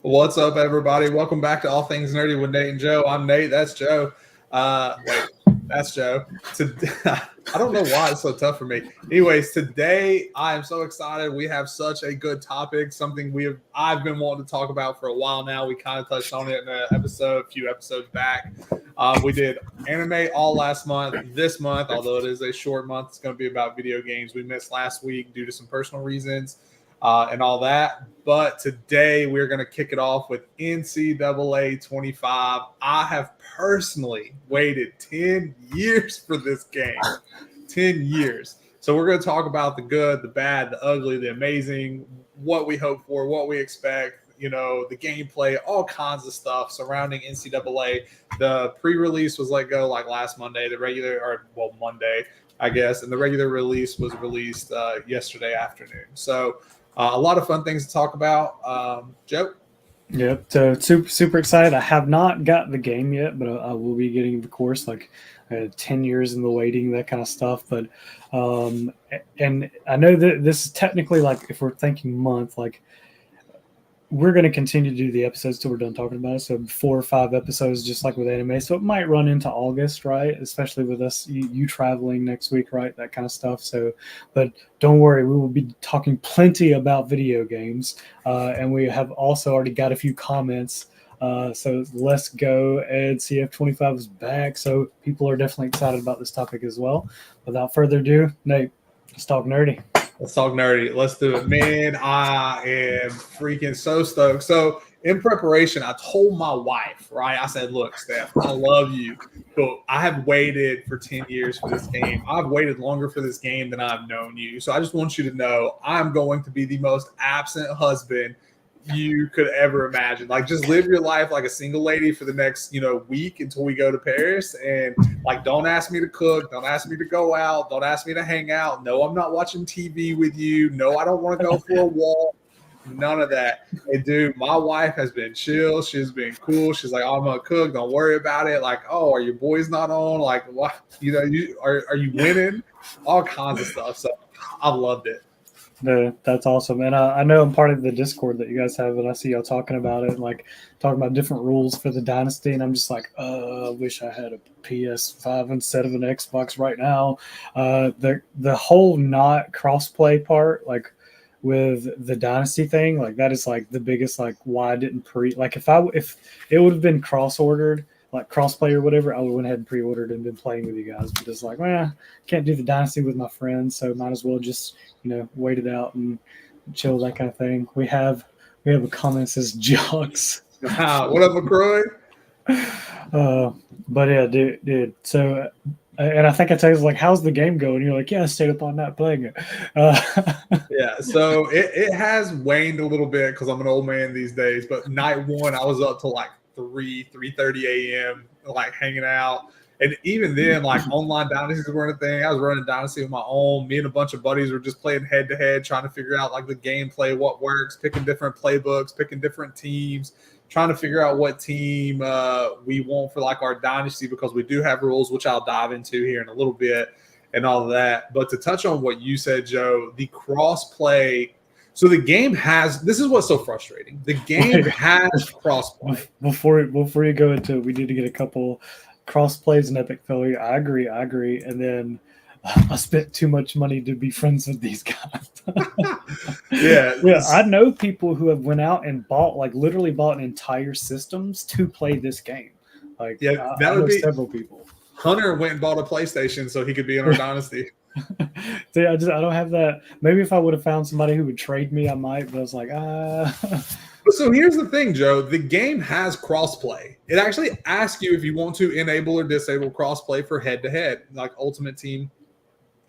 What's up, everybody? Welcome back to All Things Nerdy with Nate and Joe. I'm Nate. That's Joe. That's Joe. I don't know why it's so tough for me. Anyways, today I am so excited. We have such a good topic, something I've been wanting to talk about for a while now. We kind of touched on it in a few episodes back. We did anime all last month. This month, although it is a short month, it's going to be about video games. We missed last week due to some personal reasons. And all that. But today we're going to kick it off with NCAA 25. I have personally waited 10 years for this game. 10 years. So we're going to talk about the good, the bad, the ugly, the amazing, what we hope for, what we expect, the gameplay, all kinds of stuff surrounding NCAA. The pre-release was let go like last Monday, Monday, I guess. And the regular release was released yesterday afternoon. So a lot of fun things to talk about. Joe? Yep. So super excited. I have not got the game yet, but I will be getting the course, like 10 years in the waiting, that kind of stuff. But and I know that this is technically, like, if we're thinking month, like, we're going to continue to do the episodes till we're done talking about it. So 4 or 5 episodes, just like with anime. So it might run into August, right? Especially with us, you traveling next week, right? That kind of stuff. So, but don't worry, we will be talking plenty about video games. And we have also already got a few comments. So let's go. And CF25 is back. So people are definitely excited about this topic as well. Without further ado, Nate, let's talk nerdy. Let's talk nerdy. Let's do it. Man, I am freaking so stoked. So in preparation, I told my wife, right? I said, look, Steph, I love you, but I have waited for 10 years for this game. I've waited longer for this game than I've known you. So I just want you to know I'm going to be the most absent husband you could ever imagine. Like, just live your life like a single lady for the next, week until we go to Paris. And like, don't ask me to cook. Don't ask me to go out. Don't ask me to hang out. No, I'm not watching TV with you. No, I don't want to go for a walk. None of that. Hey, dude, my wife has been chill. She's been cool. She's like, oh, I'm gonna cook. Don't worry about it. Like, oh, are your boys not on? Like, what? Are you winning? All kinds of stuff. So I loved it. No, that's awesome. And I know I'm part of the Discord that you guys have, and I see y'all talking about it, like talking about different rules for the Dynasty. And I'm just like, I wish I had a PS5 instead of an Xbox right now. The whole not crossplay part, like with the Dynasty thing, like that is like the biggest, like, why I didn't like if it would have been cross ordered, like crossplay or whatever, I would have went ahead and pre-ordered and been playing with you guys. But it's like, can't do the Dynasty with my friends, so might as well just wait it out and chill, that kind of thing. We have a comment that says Jocks. What up, McCroy? But yeah, dude. So, and I think I tell you, like, how's the game going? And you're like, yeah, I stayed up all night playing it. Yeah, so it has waned a little bit because I'm an old man these days. But night one, I was up till like 3:30 a.m. like hanging out. And even then, like, online dynasties weren't a thing. I was running dynasty on my own. Me and a bunch of buddies were just playing head to head, trying to figure out like the gameplay, what works, picking different playbooks, picking different teams, trying to figure out what team we want for like our dynasty, because we do have rules, which I'll dive into here in a little bit and all of that. But to touch on what you said, Joe, the cross play. So the game has, this is what's so frustrating. The game has cross play. Before you go into it, we need to get a couple cross plays and epic failure. I agree. And then I spent too much money to be friends with these guys. Yeah. I know people who have went out and literally bought entire systems to play this game. Like, yeah, that would be several people. Hunter went and bought a PlayStation so he could be in our dynasty. See, I don't have that. Maybe if I would have found somebody who would trade me, I might. But I was like, So here's the thing, Joe. The game has crossplay. It actually asks you if you want to enable or disable crossplay for head-to-head, like Ultimate Team,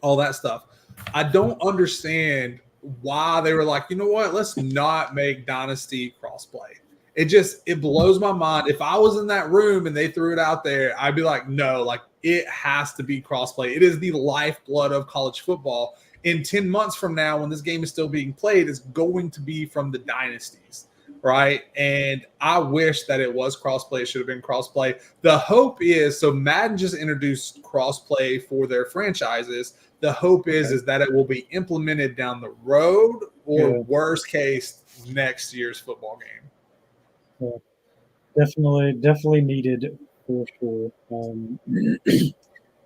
all that stuff. I don't understand why they were like, you know what? Let's not make Dynasty crossplay. It blows my mind. If I was in that room and they threw it out there, I'd be like, no, like, it has to be crossplay. It is the lifeblood of college football. In 10 months from now, when this game is still being played, it's going to be from the dynasties, right? And I wish that it was crossplay. It should have been crossplay. The hope is, so Madden just introduced crossplay for their franchises. The hope is that it will be implemented down the road, or worst case, next year's football game. Yeah, definitely needed for sure.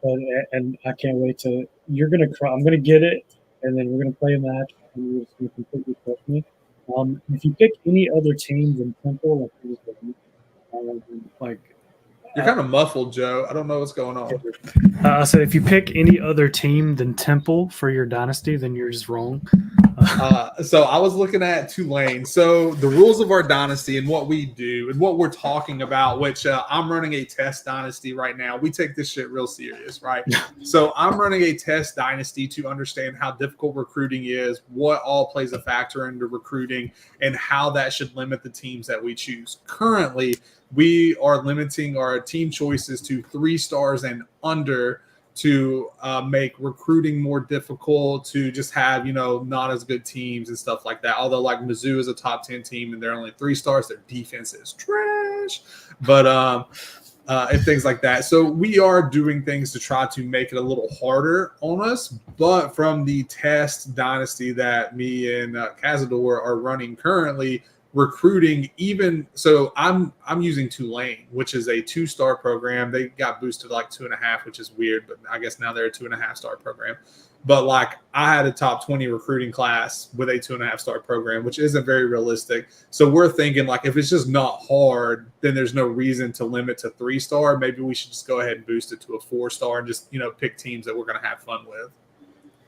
And I can't wait to. You're gonna cry. I'm gonna get it, and then we're gonna play a match, and you're just gonna completely crush me. If you pick any other team than Temple, like it was like You're kind of muffled, Joe. I don't know what's going on. I said, if you pick any other team than Temple for your dynasty, then you're just wrong. So I was looking at Tulane. So the rules of our dynasty and what we do and what we're talking about, which I'm running a test dynasty right now. We take this shit real serious, right? So I'm running a test dynasty to understand how difficult recruiting is, what all plays a factor into recruiting, and how that should limit the teams that we choose. Currently, we are limiting our team choices to 3 stars and under to make recruiting more difficult, to just have, not as good teams and stuff like that. Although, like, Mizzou is a top 10 team and they're only 3 stars, their defense is trash. But and things like that. So we are doing things to try to make it a little harder on us. But from the test dynasty that me and Cazador are running currently, recruiting, even so, I'm using Tulane, which is a 2-star program. They got boosted like 2.5, which is weird, but I guess now they're a 2.5-star program. But like, I had a top 20 recruiting class with a 2.5-star program, which isn't very realistic. So we're thinking, like, if it's just not hard, then there's no reason to limit to 3-star. Maybe we should just go ahead and boost it to a 4-star and just, pick teams that we're going to have fun with.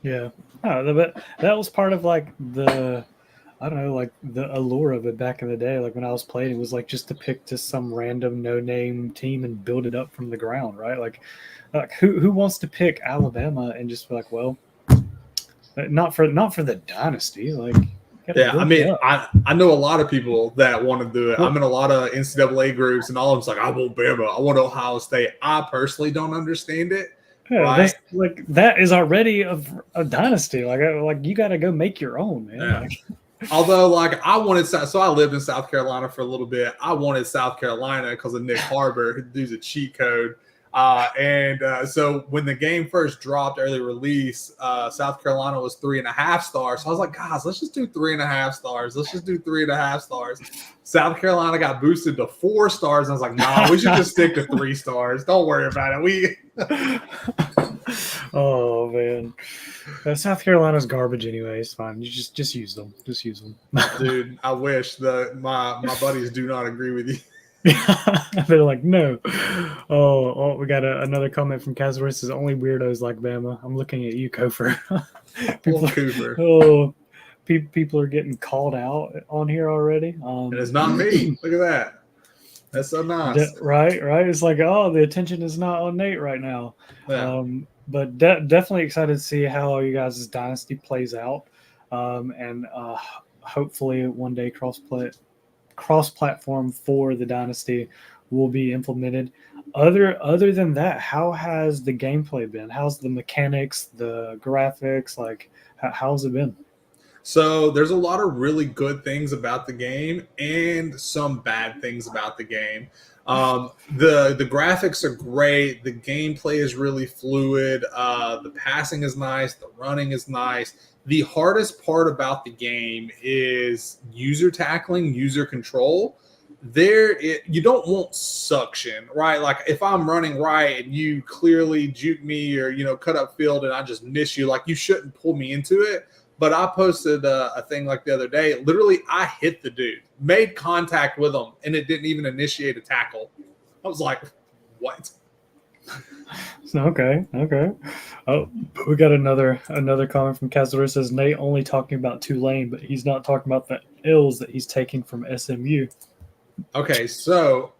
Yeah. But that was part of like the, I don't know, like the allure of it back in the day. Like when I was playing, it was like just to pick just some random no-name team and build it up from the ground, right? Like who wants to pick Alabama and just be like, well, not for the dynasty. Like, yeah, I mean, I know a lot of people that want to do it. I'm in a lot of NCAA groups, and all of them's like, I want Bama, I want Ohio State. I personally don't understand it. Yeah, right? Like that is already a dynasty. Like you got to go make your own, man. Yeah. Like, although, like, I wanted, so I lived in South Carolina for a little bit. I wanted South Carolina because of Nick Harbor, who does a cheat code. So when the game first dropped early release, South Carolina was 3.5 stars. So I was like, guys, let's just do 3.5 stars. Let's just do 3.5 stars. South Carolina got boosted to 4 stars. And I was like, nah, we should just stick to 3 stars. Don't worry about it. Oh man, South Carolina's garbage anyway. It's fine. You just use them. Just use them. Dude, I wish my buddies do not agree with you. They're like, no. Oh, we got another comment from Kazarus. Says only weirdos like Bama. I'm looking at you, Kofer. People are getting called out on here already. And it's not me. Look at that. That's so nice. Right. It's like, oh, the attention is not on Nate right now. Yeah. But definitely excited to see how you guys' dynasty plays out. And hopefully one day cross-platform for the dynasty will be implemented. Other than that, how has the gameplay been? How's the mechanics, the graphics? Like, how's it been? So there's a lot of really good things about the game and some bad things about the game. The graphics are great. The gameplay is really fluid. The passing is nice. The running is nice. The hardest part about the game is user tackling, user control. You don't want suction, right? Like if I'm running right and you clearly juke me or, cut up field and I just miss you, like you shouldn't pull me into it. But I posted a thing like the other day. Literally, I hit the dude, made contact with him, and it didn't even initiate a tackle. I was like, what? Okay. Oh, we got another comment from Cazador. Says Nate only talking about Tulane, but he's not talking about the L's that he's taking from SMU. Okay, so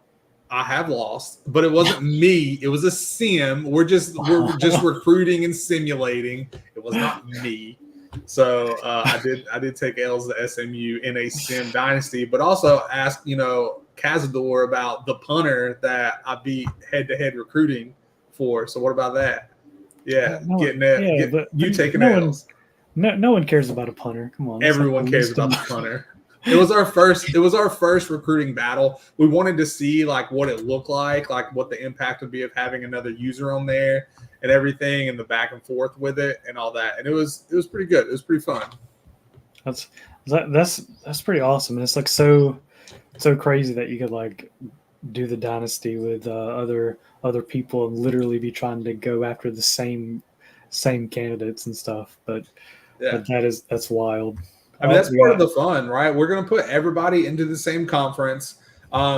I have lost, but it wasn't me. It was a sim. We're just recruiting and simulating. It was not me. So I did take L's to SMU in a sim dynasty, but also asked Cazador about the punter that I beat head-to-head recruiting for. So what about that? Yeah, getting that. Yeah, you taking L's. No one cares about a punter. Come on. Everyone cares about the punter. It was our first recruiting battle. We wanted to see like what it looked like what the impact would be of having another user on there and everything, and the back and forth with it and all that. And it was pretty good. It was pretty fun. That's pretty awesome. And it's like so so crazy that you could like do the dynasty with other people and literally be trying to go after the same candidates and stuff. But Yeah. that's wild. I mean, Oh, that's we part of got the fun, right? We're going to put everybody into the same conference.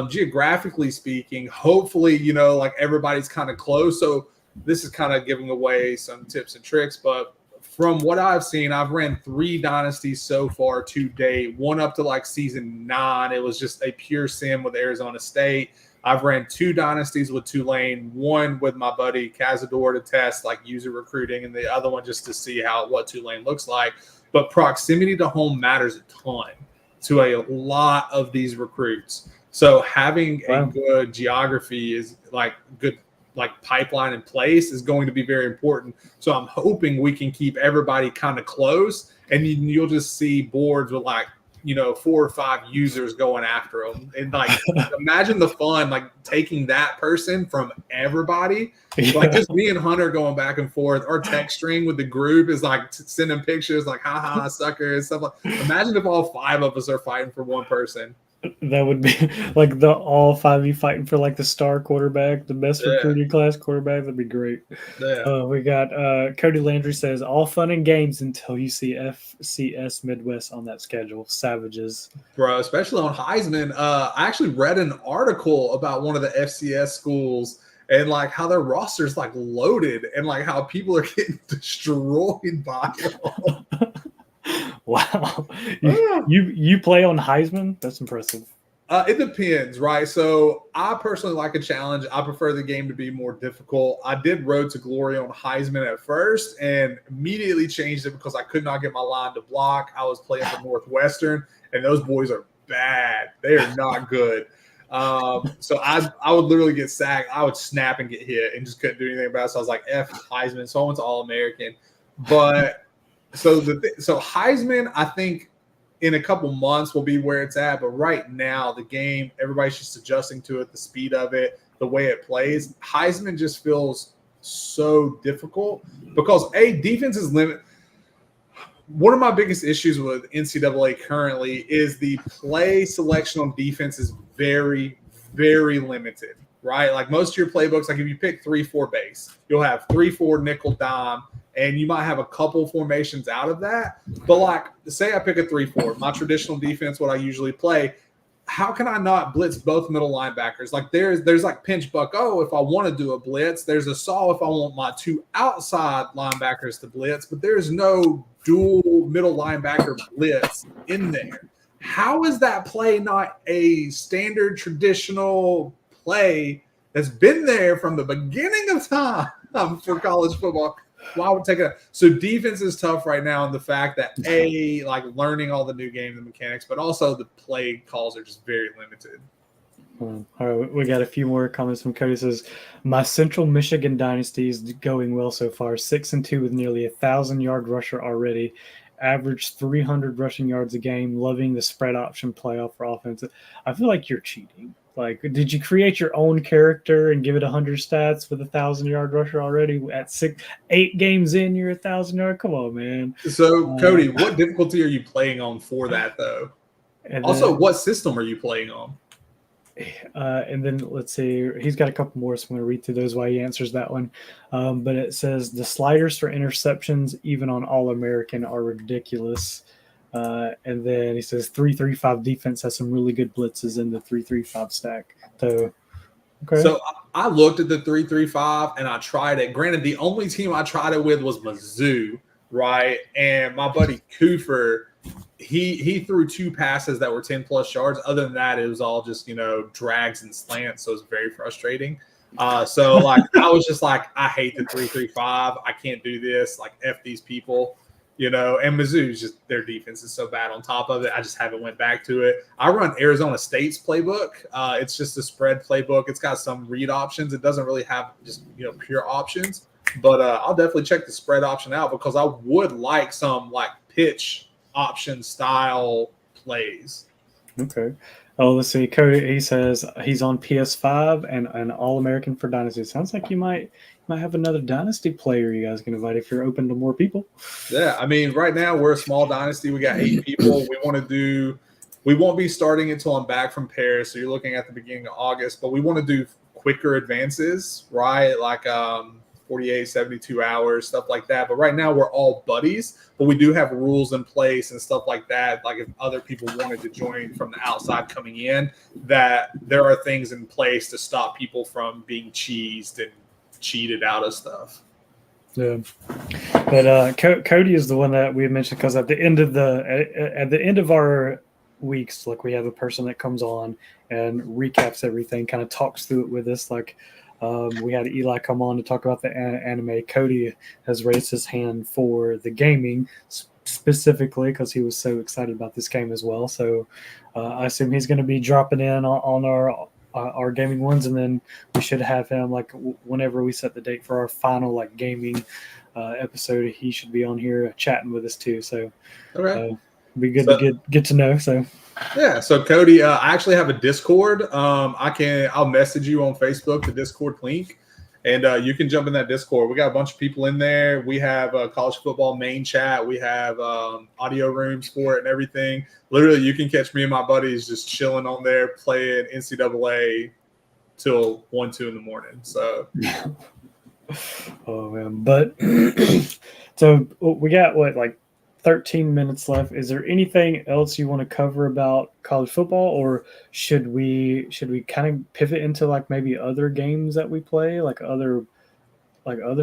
Geographically speaking, hopefully, like everybody's kind of close. So this is kind of giving away some tips and tricks. But from what I've seen, I've ran 3 dynasties so far to date. One up to like season 9. It was just a pure sim with Arizona State. I've ran 2 dynasties with Tulane, one with my buddy Cazador to test like user recruiting, and the other one just to see what Tulane looks like. But proximity to home matters a ton to a lot of these recruits. So having a good geography is like good, like pipeline in place is going to be very important. So I'm hoping we can keep everybody kind of close, and you'll just see boards with like 4 or 5 users going after them, and like imagine the fun like taking that person from everybody. Like just me and Hunter going back and forth. Our text string with the group is like sending pictures like haha sucker and stuff like. Imagine if all 5 of us are fighting for one person. That would be like all 5 of you fighting for like the star quarterback, the best recruiting class quarterback. That'd be great. Yeah. We got Cody Landry says all fun and games until you see FCS Midwest on that schedule. Savages, bro, especially on Heisman. I actually read an article about one of the FCS schools and like how their roster's like loaded and like how people are getting destroyed by them. Wow. You play on Heisman? That's impressive. It depends, right? So I personally like a challenge. I prefer the game to be more difficult. I did Road to Glory on Heisman at first and immediately changed it because I could not get my line to block. I was playing for Northwestern, and those boys are bad. They are not good. So I would literally get sacked. I would snap and get hit and just couldn't do anything about it. So I was like, F Heisman. So I went to All-American. But so Heisman, I think in a couple months will be where it's at. But right now, the game, everybody's just adjusting to it, the speed of it, the way it plays. Heisman just feels so difficult because, defense is limited. One of my biggest issues with NCAA currently is the play selection on defense is very, very limited, right? Like most of your playbooks, like if you pick 3-4 base, you'll have 3-4 nickel dime, and you might have a couple formations out of that. But like, say I pick a 3-4, my traditional defense, what I usually play, how can I not blitz both middle linebackers? Like there's like pinch buck. Oh, if I want to do a blitz, there's a saw if I want my 2 outside linebackers to blitz, but there's no dual middle linebacker blitz in there. How is that play not a standard traditional play that's been there from the beginning of time for college football? Well, I would take it. So defense is tough right now, and the fact that like learning all the new games and mechanics, but also the play calls are just very limited. All right, we got a few more comments from Cody. Says, my Central Michigan dynasty is going well so far. 6-2 with nearly 1,000-yard rusher already. Average 300 rushing yards a game. Loving the spread option playoff for offense. I feel like you're cheating. Like, did you create your own character and give it 100 stats with 1,000-yard rusher already? At 8 games in, you're 1,000-yard. Come on, man. So, Cody, what difficulty are you playing on for that, though? And also, then, what system are you playing on? And then let's see. He's got a couple more, so I'm going to read through those while he answers that one. But it says the sliders for interceptions, even on All-American, are ridiculous. And then he says 3-3-5 defense has some really good blitzes in the 3-3-5 stack. So, okay. So I looked at the 3-3-5 and I tried it. Granted, the only team I tried it with was Mizzou, right? And my buddy Cooper, he threw 2 passes that were 10+ yards. Other than that, it was all just drags and slants. So it was very frustrating. So like I was just like, I hate the 3-3-5. I can't do this. Like F these people. And Mizzou's just their defense is so bad on top of it. I just haven't went back to it. I run Arizona State's playbook. It's just a spread playbook. It's got some read options. It doesn't really have just pure options. But I'll definitely check the spread option out because I would like some like pitch option style plays. Okay. Oh, let's see. Cody, he says he's on PS5 and an All-American for Dynasty. Sounds like you might have another Dynasty player you guys can invite if you're open to more people. Yeah, I mean, right now we're a small Dynasty. We got 8 people. We want to do We won't be starting until I'm back from Paris. So you're looking at the beginning of August, but we want to do quicker advances, right? Like 48, 72 hours, stuff like that. But right now we're all buddies, but we do have rules in place and stuff like that. Like if other people wanted to join from the outside coming in, that there are things in place to stop people from being cheesed and cheated out of stuff. Yeah, but Cody is the one that we mentioned because at the end of our weeks, like we have a person that comes on and recaps everything, kind of talks through it with us. Like we had Eli come on to talk about the anime. Cody has raised his hand for the gaming specifically because he was so excited about this game as well. So I assume he's going to be dropping in on our gaming ones, and then we should have him like whenever we set the date for our final like gaming episode, he should be on here chatting with us too. So it'd be good to get to know. So yeah, so Cody, I actually have a Discord. I'll message you on Facebook, the Discord link, and you can jump in that Discord. We got a bunch of people in there. We have a college football main chat. We have audio rooms for it and everything. Literally, you can catch me and my buddies just chilling on there playing NCAA till 1, 2 in the morning. So, oh man, but so we got like 13 minutes left. Is there anything else you want to cover about college football, or should we kind of pivot into like maybe other games that we play, like other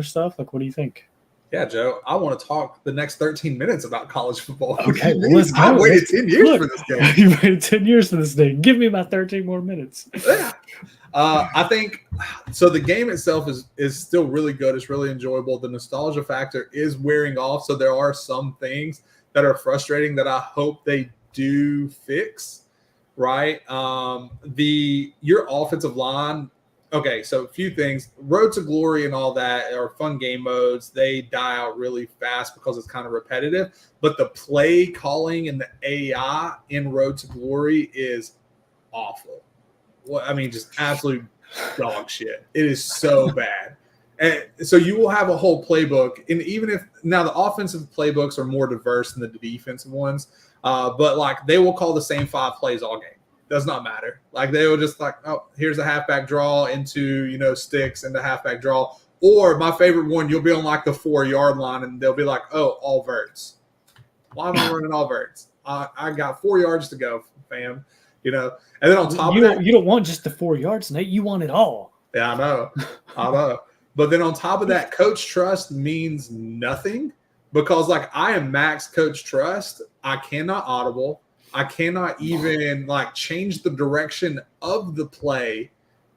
stuff? Like, what do you think? Yeah, Joe, I want to talk the next 13 minutes about college football. Okay, well, let's go. I waited 10 years for this game. You waited 10 years for this game. Give me my 13 more minutes. Yeah. I think so. The game itself is still really good. It's really enjoyable. The nostalgia factor is wearing off. So there are some things that are frustrating that I hope they do fix. Right. Your offensive line. Okay, so a few things. Road to Glory and all that are fun game modes. They die out really fast because it's kind of repetitive. But the play calling and the AI in Road to Glory is awful. Well, I mean, just absolute dog shit. It is so bad. And so you will have a whole playbook. And even if now the offensive playbooks are more diverse than the defensive ones, but like they will call the same 5 plays all game. Does not matter. Like they will just like, oh, here's a halfback draw into, sticks and the halfback draw. Or my favorite one, you'll be on like the 4-yard line and they'll be like, oh, all verts. Why am I running all verts? I got 4 yards to go, fam. And then on top of that, you don't want just the 4 yards, Nate. You want it all. Yeah, I know. But then on top of that, coach trust means nothing because like I am max coach trust. I cannot audible. I cannot even like change the direction of the play,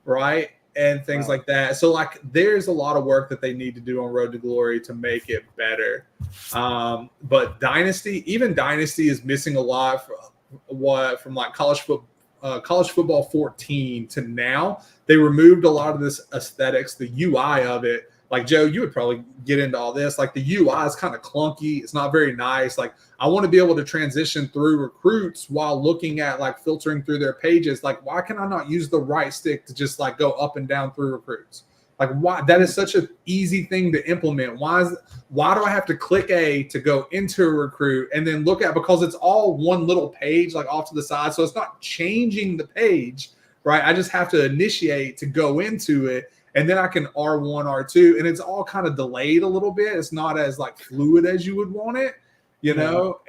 right? And things like that. So like there's a lot of work that they need to do on Road to Glory to make it better. But Dynasty is missing a lot from like college football 14 to now. They removed a lot of this aesthetics, the UI of it. Like, Joe, you would probably get into all this. Like, the UI is kind of clunky. It's not very nice. Like, I want to be able to transition through recruits while looking at, like, filtering through their pages. Like, why can I not use the right stick to just, like, go up and down through recruits? Like, why? That is such an easy thing to implement. Why do I have to click A to go into a recruit and then look at, because it's all one little page, like, off to the side. So it's not changing the page, right? I just have to initiate to go into it. And then I can R1, R2, and it's all kind of delayed a little bit. It's not as like fluid as you would want it,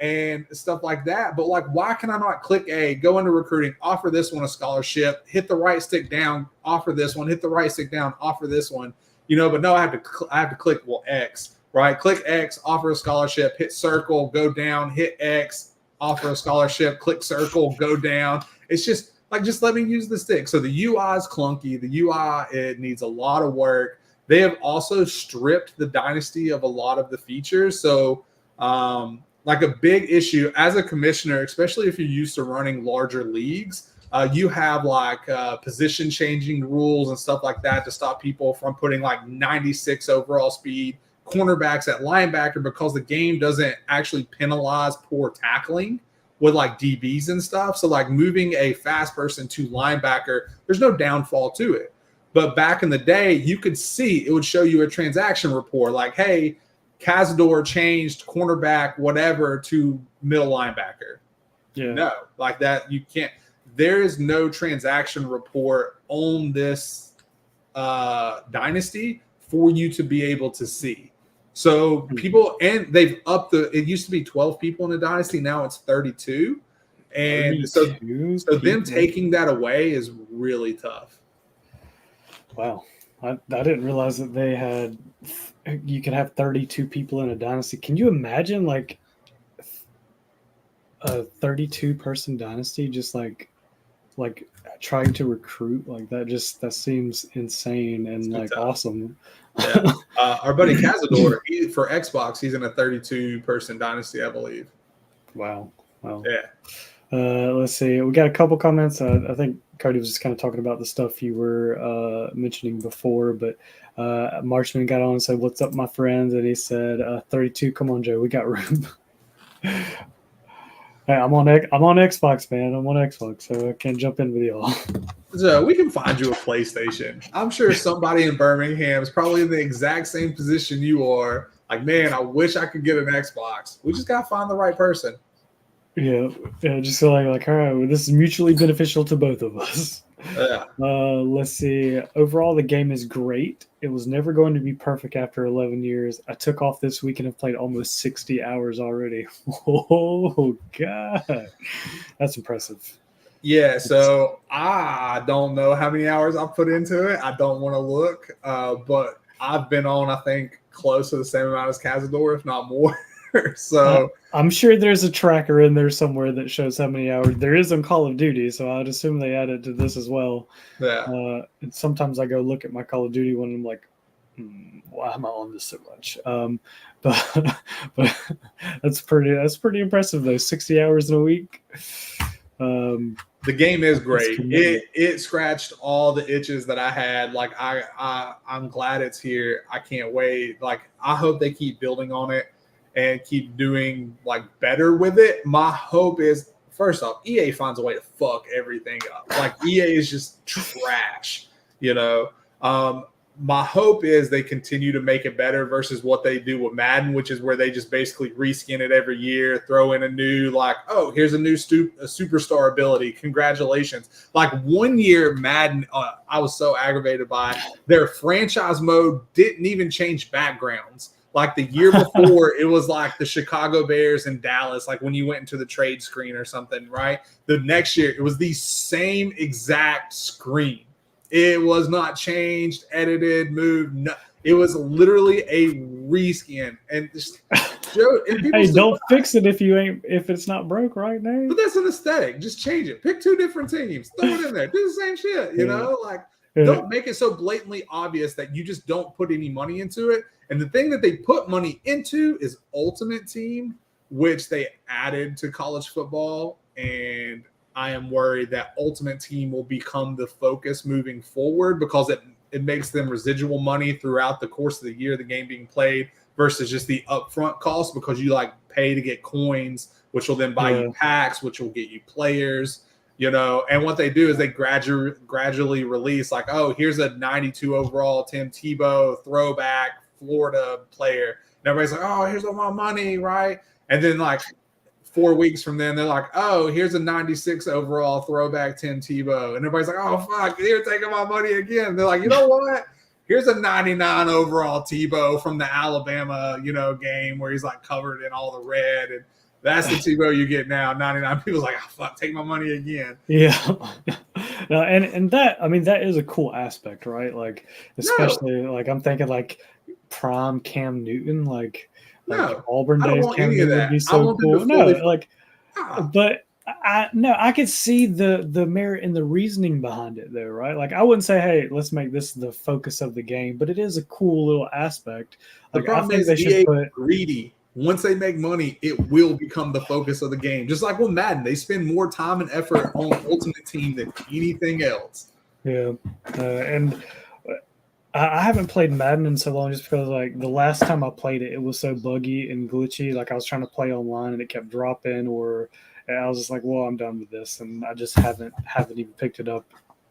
and stuff like that. But like, why can I not click A, go into recruiting, offer this one a scholarship, hit the right stick down, offer this one, hit the right stick down, offer this one, but no, I have to click X, right? Click X, offer a scholarship, hit circle, go down, hit X, offer a scholarship, click circle, go down. It's just let me use the stick. So the UI is clunky. The UI, it needs a lot of work. They have also stripped the Dynasty of a lot of the features. So like a big issue as a commissioner, especially if you're used to running larger leagues, you have like position changing rules and stuff like that to stop people from putting like 96 overall speed cornerbacks at linebacker because the game doesn't actually penalize poor tackling with like DBs and stuff. So like moving a fast person to linebacker, there's no downfall to it. But back in the day, you could see, it would show you a transaction report like, hey, Cazador changed cornerback, whatever, to middle linebacker. Yeah. No, like that you can't. There is no transaction report on this dynasty for you to be able to see. So people, and they've upped it used to be 12 people in a dynasty, now it's 32. And so them taking that away is really tough. Wow. I didn't realize that you could have 32 people in a dynasty. Can you imagine like a 32 person dynasty just like trying to recruit like that? That seems insane and like tough. Awesome. Yeah. Our buddy Cazador, for Xbox, he's in a 32 person dynasty, I believe. Wow. Yeah. Let's see. We got a couple comments. I think Cody was just kind of talking about the stuff you were mentioning before, but Marchman got on and said, "What's up, my friends?" And he said, 32. Come on, Joe. We got room. Hey, I'm on Xbox, man. I'm on Xbox, so I can't jump in with y'all. So we can find you a PlayStation. I'm sure somebody in Birmingham is probably in the exact same position you are. Like, man, I wish I could get an Xbox. We just gotta find the right person. Yeah, just like all right, well, this is mutually beneficial to both of us. Yeah. Let's see. Overall, the game is great. It was never going to be perfect after 11 years. I took off this week and have played almost 60 hours already. Oh, God. That's impressive. Yeah, so I don't know how many hours I put into it. I don't want to look, but I've been on, I think, close to the same amount as Cazador, if not more. So I'm sure there's a tracker in there somewhere that shows how many hours there is on Call of Duty, so I'd assume they added to this as well. Yeah. And sometimes I go look at my Call of Duty one and I'm like, why am I on this so much? But that's pretty impressive though. 60 hours in a week. The game is great. It scratched all the itches that I had. Like I'm glad it's here. I can't wait. Like I hope they keep building on it and keep doing like better with it. My hope is, first off, EA finds a way to fuck everything up. Like EA is just trash, you know. My hope is they continue to make it better versus what they do with Madden, which is where they just basically reskin it every year, throw in a new, like, oh, here's a new superstar ability. Congratulations. Like 1 year Madden, I was so aggravated by their franchise mode didn't even change backgrounds. Like the year before, it was like the Chicago Bears and Dallas, like when you went into the trade screen or something, right? The next year, it was the same exact screen. It was not changed, edited, moved. No, it was literally a reskin. And just, Joe, and hey, don't fix it if it's not broke right now. But that's an aesthetic. Just change it. Pick two different teams. Throw it in there. Do the same shit. You know, like don't make it so blatantly obvious that you just don't put any money into it. And the thing that they put money into is Ultimate Team, which they added to college football. And I am worried that Ultimate Team will become the focus moving forward because it makes them residual money throughout the course of the year, the game being played, versus just the upfront cost because you like pay to get coins, which will then buy you packs, which will get you players, you know. And what they do is they gradually release like, oh, here's a 92 overall Tim Tebow throwback Florida player. And everybody's like, oh, here's all my money, right? And then like 4 weeks from then, they're like, oh, here's a 96 overall throwback Tim Tebow. And everybody's like, oh, fuck, you're taking my money again. And they're like, you know what? Here's a 99 overall Tebow from the Alabama, you know, game where he's like covered in all the red. And that's the Tebow you get now. 99. People's like, oh, fuck, take my money again. Yeah. No, and that, I mean, that is a cool aspect, right? Like, especially like I'm thinking like prime Cam Newton, like Auburn days Cam Newton would be so cool. But I could see the merit and the reasoning behind it though, right? Like I wouldn't say, hey, let's make this the focus of the game, but it is a cool little aspect. Like the problem is EA greedy. Once they make money, it will become the focus of the game. Just like with Madden, they spend more time and effort on Ultimate Team than anything else. Yeah, and I haven't played Madden in so long just because like the last time I played it, it was so buggy and glitchy. Like I was trying to play online and it kept dropping, and I was just like, well, I'm done with this, and I just haven't even picked it up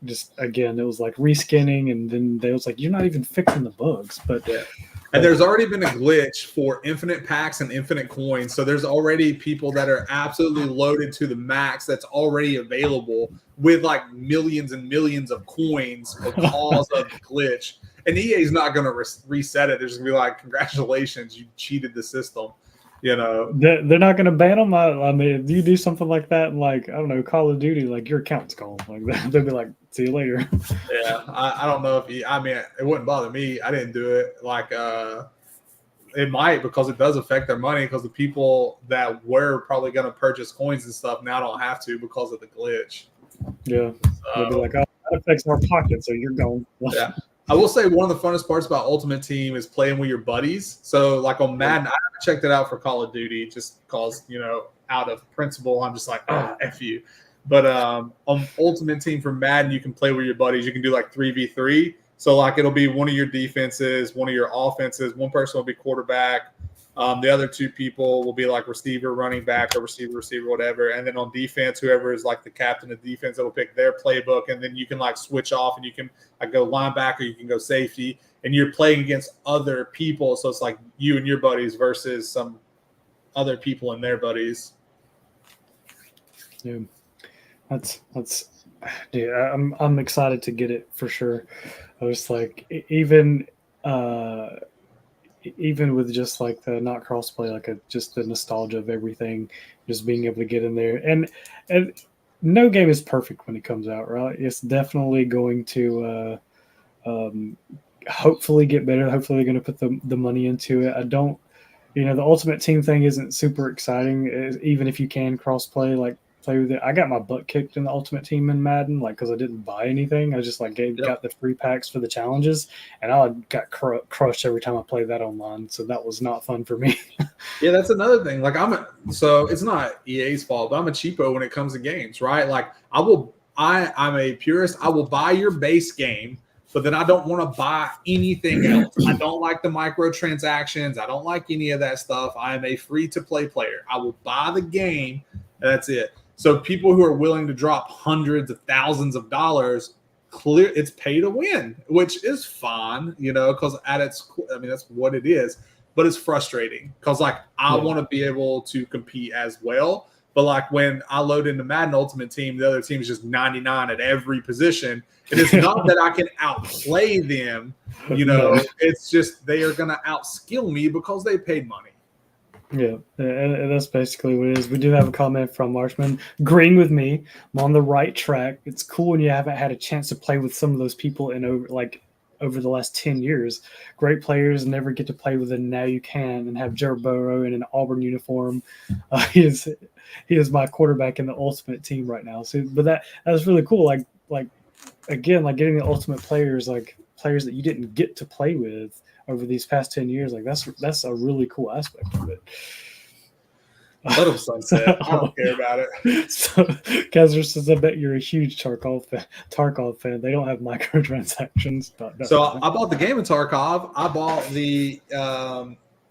just again, it was like reskinning, and then they was like, you're not even fixing the bugs. But yeah. And there's already been a glitch for infinite packs and infinite coins. So there's already people that are absolutely loaded to the max that's already available with like millions and millions of coins because of the glitch. And EA is not going to reset it. They're just going to be like, congratulations, you cheated the system. You know, they're not going to ban them. I mean, if you do something like that, and like, I don't know, Call of Duty, like your account's gone. Like they'll be like, see you later. Yeah, I don't know if I mean, it wouldn't bother me. I didn't do it. Like, it might, because it does affect their money, because the people that were probably going to purchase coins and stuff now don't have to because of the glitch. Yeah, they'll be like, oh, that affects our pocket, so you're gone. Yeah. I will say one of the funnest parts about Ultimate Team is playing with your buddies. So, like on Madden, I haven't checked it out for Call of Duty just because, you know, out of principle, I'm just like, oh, F you. But on Ultimate Team for Madden, you can play with your buddies. You can do like 3v3. So, like, it'll be one of your defenses, one of your offenses. One person will be quarterback. The other two people will be like receiver, running back, or receiver, whatever. And then on defense, whoever is like the captain of defense, it'll pick their playbook. And then you can like switch off, and you can like go linebacker, you can go safety, and you're playing against other people. So it's like you and your buddies versus some other people and their buddies. Yeah, that's dude, I'm excited to get it for sure. I was like, even with just like the not crossplay, like just the nostalgia of everything, just being able to get in there, and no game is perfect when it comes out, right? It's definitely going to hopefully get better. Hopefully they're going to put the money into it. I don't, the Ultimate Team thing isn't super exciting, even if you can crossplay, like play with it. I got my butt kicked in the Ultimate Team in Madden, like, because I didn't buy anything. I just like got the free packs for the challenges, and I got crushed every time I played that online. So that was not fun for me. Yeah, that's another thing. Like, so it's not EA's fault, but I'm a cheapo when it comes to games, right? Like, I'm a purist. I will buy your base game, but then I don't want to buy anything else. I don't like the microtransactions. I don't like any of that stuff. I am a free-to-play player. I will buy the game, and that's it. So people who are willing to drop hundreds of thousands of dollars, it's pay to win, which is fine, because that's what it is. But it's frustrating because, like, I want to be able to compete as well. But, like, when I load into Madden Ultimate Team, the other team is just 99 at every position. And it's not that I can outplay them, No. It's just they are going to outskill me because they paid money. Yeah, and that's basically what it is. We do have a comment from Marshman agreeing with me. I'm on the right track. It's cool when you haven't had a chance to play with some of those people over the last 10 years. Great players never get to play with them. Now you can, and have Joe Burrow in an Auburn uniform. He is my quarterback in the Ultimate Team right now. So, but that's really cool. Like again, like getting the ultimate players, like players that you didn't get to play with over these past 10 years. Like that's a really cool aspect of it. Let them sunset. I don't care about it. So Kaiser says, I bet you're a huge Tarkov fan. They don't have microtransactions. So I bought the game of Tarkov. I bought the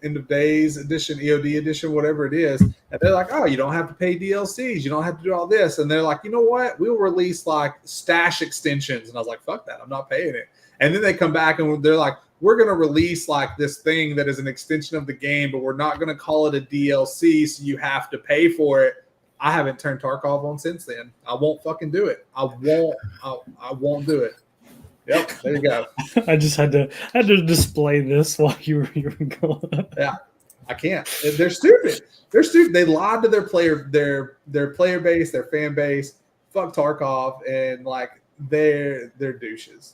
End of Days edition, EOD edition, whatever it is. And they're like, oh, you don't have to pay DLCs. You don't have to do all this. And they're like, you know what? We'll release like stash extensions. And I was like, fuck that. I'm not paying it. And then they come back and they're like, we're going to release like this thing that is an extension of the game, but we're not going to call it a DLC, so you have to pay for it. I haven't turned Tarkov on since then. I won't fucking do it. I won't do it. Yep, there you go. I just had to display this while you were going. Yeah, I can't. They're stupid. They're stupid. They lied to their player base, their fan base. Fuck Tarkov, and like they're douches.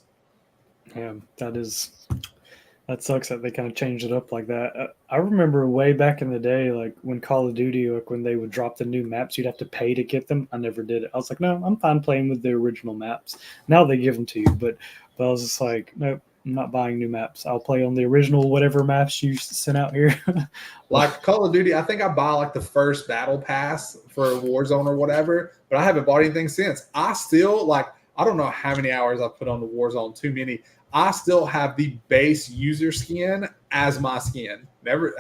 Yeah, that sucks that they kind of changed it up like that. I remember way back in the day, like when Call of Duty, like when they would drop the new maps, you'd have to pay to get them. I never did it. I was like, no, I'm fine playing with the original maps. Now they give them to you, but I was just like, nope, I'm not buying new maps. I'll play on the original whatever maps you sent out here. Like Call of Duty, I think I buy like the first battle pass for Warzone or whatever, but I haven't bought anything since. I still I don't know how many hours I've put on the Warzone, too many. I still have the base user skin as my skin.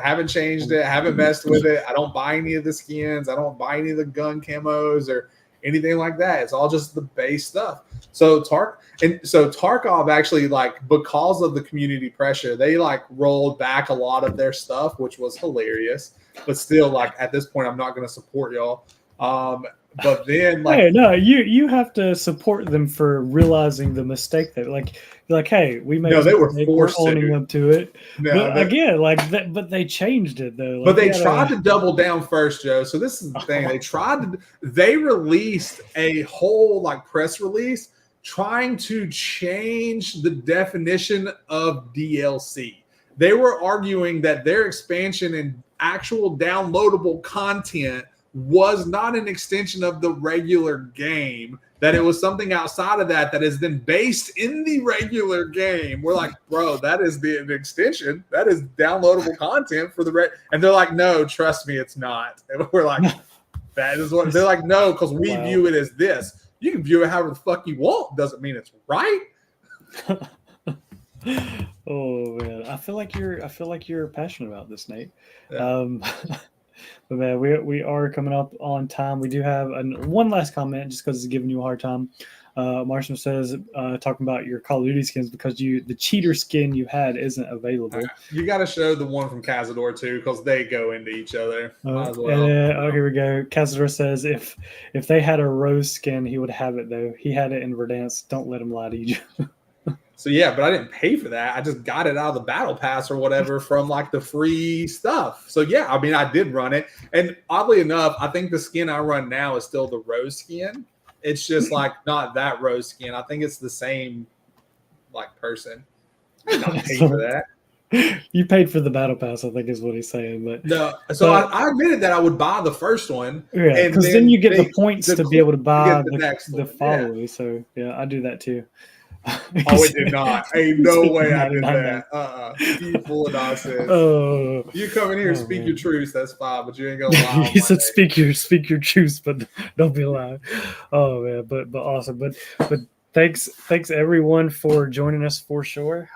Haven't changed it. Haven't messed with it. I don't buy any of the skins. I don't buy any of the gun camos or anything like that. It's all just the base stuff. So Tarkov actually, like, because of the community pressure, they like rolled back a lot of their stuff, which was hilarious. But still, like, at this point, I'm not going to support y'all. But then, like, hey, no, you have to support them for realizing the mistake that, like, you're like, hey, we made no, a they were mistake, forced we're owning to. up to it. No, But again, like that, but they changed it though. Like, but they tried to double down first, Joe. So this is the thing. They released a whole like press release trying to change the definition of DLC. They were arguing that their expansion and actual downloadable content was not an extension of the regular game, that it was something outside of that has been based in the regular game. We're like, bro, that is an extension. That is downloadable content for the and they're like, no, trust me, it's not. And we're like, that is what they're like, no, because we view it as this. You can view it however the fuck you want. Doesn't mean it's right. Oh man, I feel like you're passionate about this, Nate. Yeah. But man, we are coming up on time. We do have one last comment just because it's giving you a hard time. Marshall says, talking about your Call of Duty skins, because the cheater skin you had isn't available. Right. You got to show the one from Cazador too, because they go into each other as well. Here we go. Cazador says if they had a rose skin, he would have it though. He had it in Verdansk. Don't let him lie to you. So yeah, but I didn't pay for that. I just got it out of the battle pass or whatever from like the free stuff. So yeah, I mean, I did run it. And oddly enough, I think the skin I run now is still the rose skin. It's just like not that rose skin. I think it's the same like person. I did not pay for that. You paid for the battle pass, I think is what he's saying. But no, so I admitted that I would buy the first one. Yeah, because then you get the points to be able to buy the follow. Yeah. So yeah, I do that too. Oh, it did not. Ain't no way I did that. You full of nonsense. Oh, you come in here and speak your truth. That's fine, but you ain't gonna lie. He said, "Speak your truth, but don't be lying." Oh man, but awesome. But thanks everyone for joining us for sure.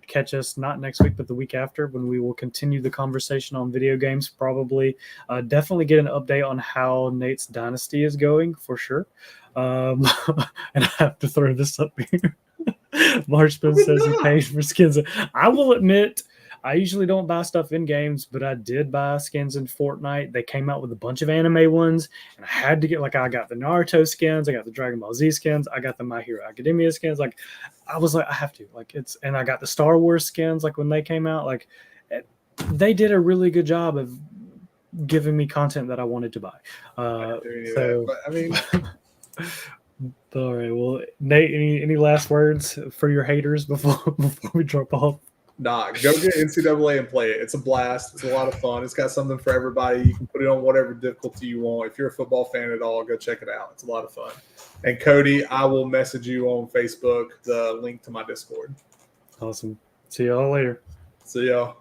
Catch us not next week, but the week after, when we will continue the conversation on video games. Probably, definitely get an update on how Nate's Dynasty is going for sure. And I have to throw this up here. Marshman says he pays for skins. I will admit, I usually don't buy stuff in games, but I did buy skins in Fortnite. They came out with a bunch of anime ones, and I had to get, like, I got the Naruto skins, I got the Dragon Ball Z skins, I got the My Hero Academia skins. Like, I was like, I have to. Like, and I got the Star Wars skins, like, when they came out. Like, they did a really good job of giving me content that I wanted to buy. But I mean. All right. Well, Nate, any last words for your haters before we drop off? Nah, go get NCAA and play it. It's a blast. It's a lot of fun. It's got something for everybody. You can put it on whatever difficulty you want. If you're a football fan at all, go check it out. It's a lot of fun. And Cody, I will message you on Facebook the link to my Discord. Awesome. See y'all later. See y'all.